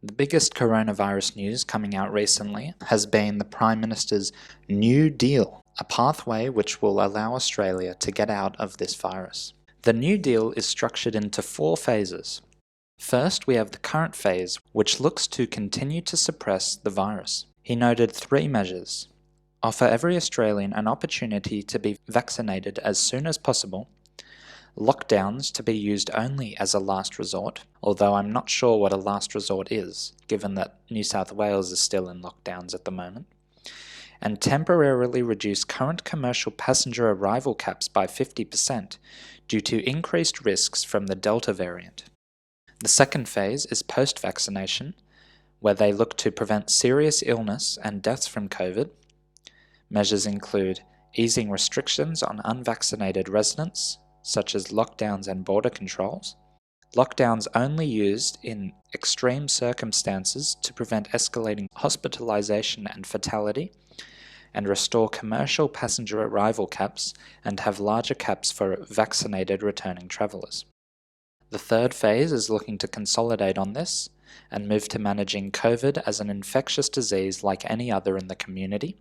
The biggest coronavirus news coming out recently has been the Prime Minister's New Deal, a pathway which will allow Australia to get out of this virus. The New Deal is structured into 4 phases. First, we have the current phase, which looks to continue to suppress the virus. He noted 3 measures: offer every Australian an opportunity to be vaccinated as soon as possible, lockdowns to be used only as a last resort, although I'm not sure what a last resort is, given that New South Wales is still in lockdowns at the moment, and temporarily reduce current commercial passenger arrival caps by 50% due to increased risks from the Delta variant. The second phase is post-vaccination, where they look to prevent serious illness and deaths from COVID. Measures include easing restrictions on unvaccinated residents, such as lockdowns and border controls, lockdowns only used in extreme circumstances to prevent escalating hospitalization and fatality, and restore commercial passenger arrival caps and have larger caps for vaccinated returning travellers. The third phase is looking to consolidate on this and move to managing COVID as an infectious disease like any other in the community.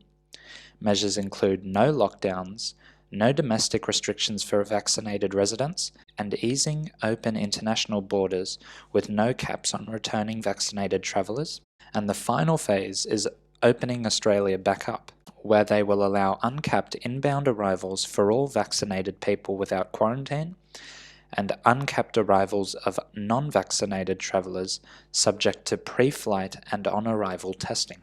Measures include no lockdowns, no domestic restrictions for vaccinated residents, and easing open international borders with no caps on returning vaccinated travellers. And the final phase is opening Australia back up, where they will allow uncapped inbound arrivals for all vaccinated people without quarantine, and uncapped arrivals of non-vaccinated travellers subject to pre-flight and on-arrival testing.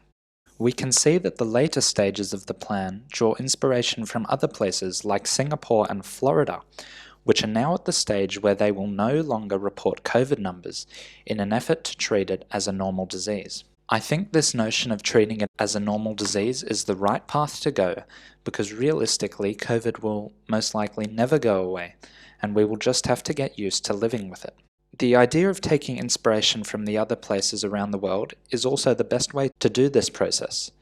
We can see that the later stages of the plan draw inspiration from other places like Singapore and Florida, which are now at the stage where they will no longer report COVID numbers in an effort to treat it as a normal disease. I think this notion of treating it as a normal disease is the right path to go, because realistically COVID will most likely never go away, and we will just have to get used to living with it. The idea of taking inspiration from the other places around the world is also the best way to do this process,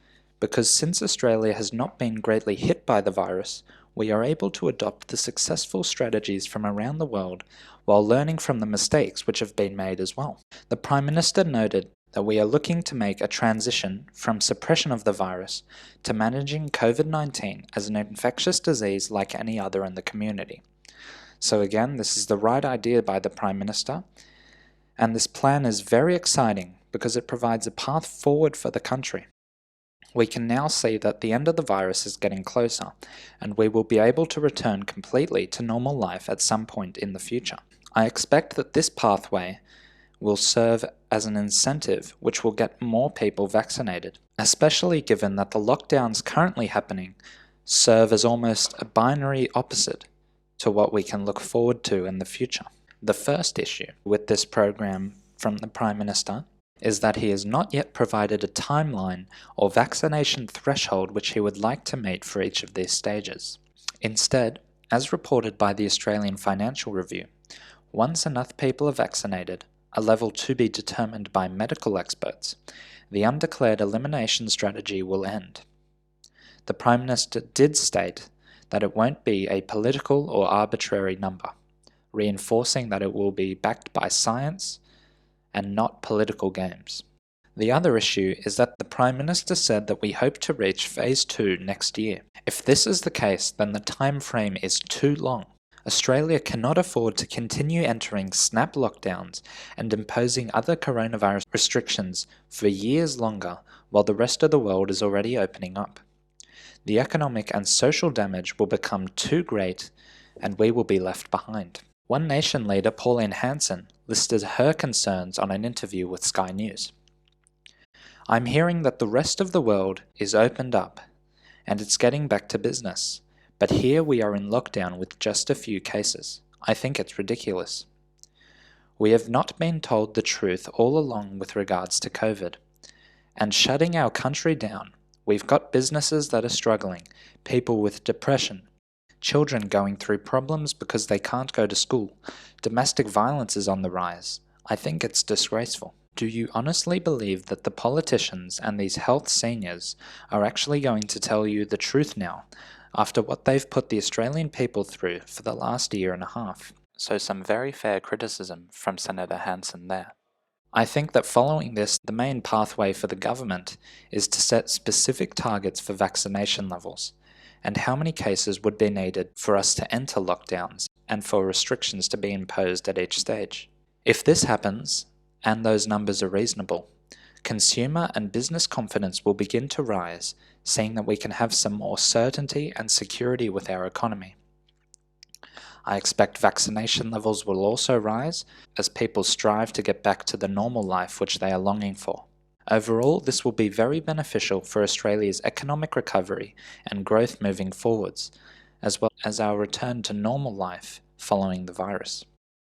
because since Australia has not been greatly hit by the virus, we are able to adopt the successful strategies from around the world while learning from the mistakes which have been made as well. The Prime Minister noted that we are looking to make a transition from suppression of the virus to managing COVID-19 as an infectious disease like any other in the community. So again, this is the right idea by the Prime Minister, and this plan is very exciting because it provides a path forward for the country. We can now see that the end of the virus is getting closer, and we will be able to return completely to normal life at some point in the future. I expect that this pathway will serve as an incentive which will get more people vaccinated, especially given that the lockdowns currently happening serve as almost a binary opposite to what we can look forward to in the future. The first issue with this program from the Prime Minister is that he has not yet provided a timeline or vaccination threshold which he would like to meet for each of these stages. Instead, as reported by the Australian Financial Review, once enough people are vaccinated, a level to be determined by medical experts, the undeclared elimination strategy will end. The Prime Minister did state that it won't be a political or arbitrary number, reinforcing that it will be backed by science and not political games. The other issue is that the Prime Minister said that we hope to reach Phase 2 next year. If this is the case, then the time frame is too long. Australia cannot afford to continue entering snap lockdowns and imposing other coronavirus restrictions for years longer while the rest of the world is already opening up. The economic and social damage will become too great, and we will be left behind. One Nation leader, Pauline Hanson, listed her concerns on an interview with Sky News. "I'm hearing that the rest of the world is opened up, and it's getting back to business, but here we are in lockdown with just a few cases. I think it's ridiculous. We have not been told the truth all along with regards to COVID, and shutting our country down. We've got businesses that are struggling, people with depression, children going through problems because they can't go to school. Domestic violence is on the rise. I think it's disgraceful." Do you honestly believe that the politicians and these health seniors are actually going to tell you the truth now, after what they've put the Australian people through for the last year and a half? So some very fair criticism from Senator Hanson there. I think that following this, the main pathway for the government is to set specific targets for vaccination levels, and how many cases would be needed for us to enter lockdowns and for restrictions to be imposed at each stage. If this happens, and those numbers are reasonable, consumer and business confidence will begin to rise, seeing that we can have some more certainty and security with our economy. I expect vaccination levels will also rise as people strive to get back to the normal life which they are longing for. Overall, this will be very beneficial for Australia's economic recovery and growth moving forwards, as well as our return to normal life following the virus.